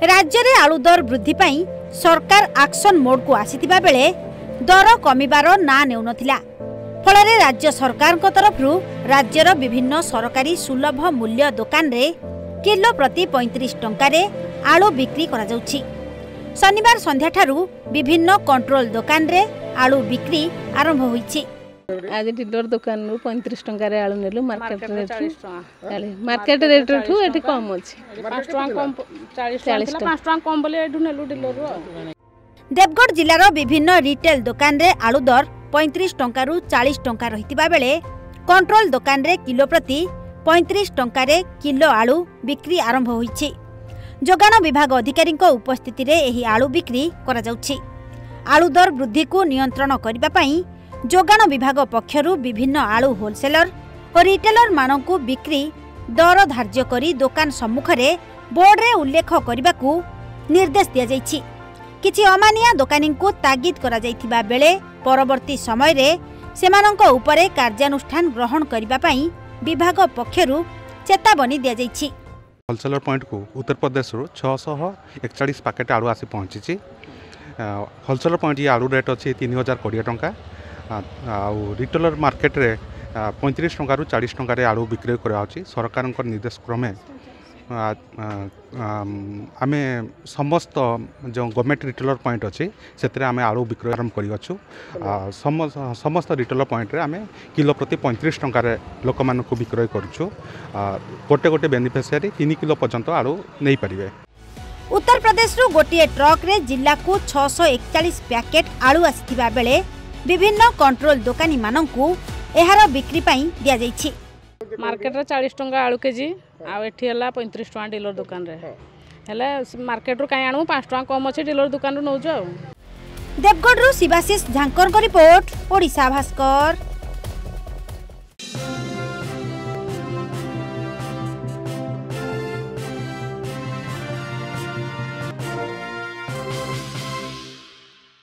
राज्य में आलू दर वृद्धि पाई सरकार एक्शन मोड को आसीथिबा बेले दर कमिबार ना नेउनथिला। फलरे राज्य सरकार तरफ राज्यर विभिन्न सरकारी सुलभ मूल्य दुकान रे किलो प्रति 35 टंकार आलू बिक्री करा जाउछि। शनिवार संध्या ठारू विभिन्न कंट्रोल दुकान रे आलू बिक्री आरंभ होईछि। आज डीलर दुकान 35 टंकार आलू नेलु मार्केट रेट ठू एठी कम अछि 5 टका कम 40 5 टका कम बोले एठू नेलु डीलर रो। देवगढ़ जिलार विभिन्न रिटेल दुकान रे आलू दर 35 टंकारु 40 टंका रहितिबा बेले कंट्रोल दुकान रे किलो प्रति 35 टंकारे किलो आलू बिक्री आरंभ होईछि। जोगाण विभाग अधिकारी उपस्थिति रे एही आलू बिक्री करा जाउछि। आलू दर वृद्धि को नियंत्रण करबा पई जोगाण विभाग पक्षरु विभिन्न आलू होलसेलर और रिटेलर मानकु बिक्री दर धार्य करी दुकान सम्मुखरे बोर्ड रे उल्लेख करबा को निर्देश दिया जाइछि। किछि अमानिया दुकानी को तागिद करा जाइथिबा बेले परवर्ती समय रे सेमानंक उपरे कार्यानुष्ठान ग्रहण करबा पई विभाग पक्षरु चेतावनी दिया जाइछि। होलसेलर पॉइंट को उत्तर प्रदेश 641 पैकेट आलू आसी पहुँची। होलसेलर पॉइंट ये आलू रेट अच्छी 3020 टंका आउ रिटेलर मार्केट रे 35 टंकारु 40 टंकार आलू बिक्री कराउछि। सरकार निर्देश क्रमे आमे समस्त जो गवर्नमेंट रिटेलर पॉइंट अच्छी से आमे आलू बिक्री आरंभ करियछु। समस्त रिटेलर पॉइंट रे आमे किलो प्रति 35 टंकार लोक मानकु बिक्री करूछु। गोटे गोटे बेनिफिशियरी 3 किलो पर्यंत आलू नहीं पारिबे। उत्तर प्रदेश रु गोटे ट्रक रे जिला को 641 पैकेट आलू आसीथिबा बेले विभिन्न कंट्रोल दुकानी मानकु एहार बिक्री पई दिया जाइछि। मार्केट रे 40 टंका आलू केजी आ एठी हला 35 टंका डीलर दुकान रे हला मार्केट रु काई आनु 5 टंका कम अछि डीलर दुकान रु नौजो। देवगढ़ रु शिवाशीष झांकर को रिपोर्ट ओडिशा भास्कर।